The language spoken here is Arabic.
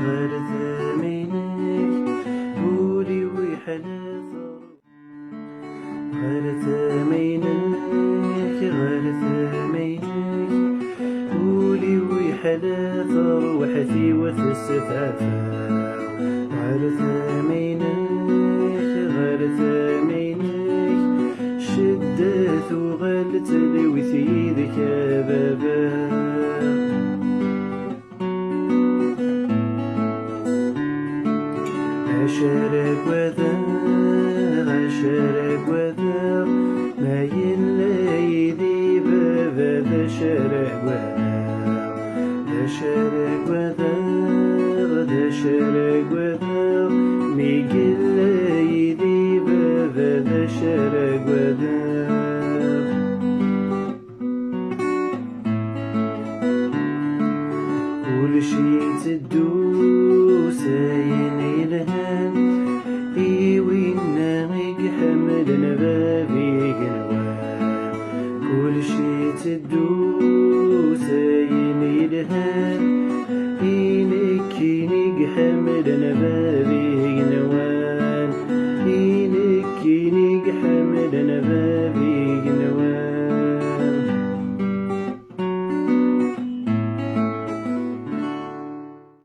غار ثمينك قولي ويحلف غار ثمينك قولي ويحلف روحتي وتستعفى غار ثمينك شدت وغلت لوثي ذيك بابا عشرك وذا ما يلي ذي بابا ذا شرك وذا ميقلي ذي بابا ذا شرك وذا كل شي تدوس ينيلهن وينا حملنا بابي قلوان كل شي تدوس ينيلهن إنك حملنا بابي قلوان إنك حملنا بابي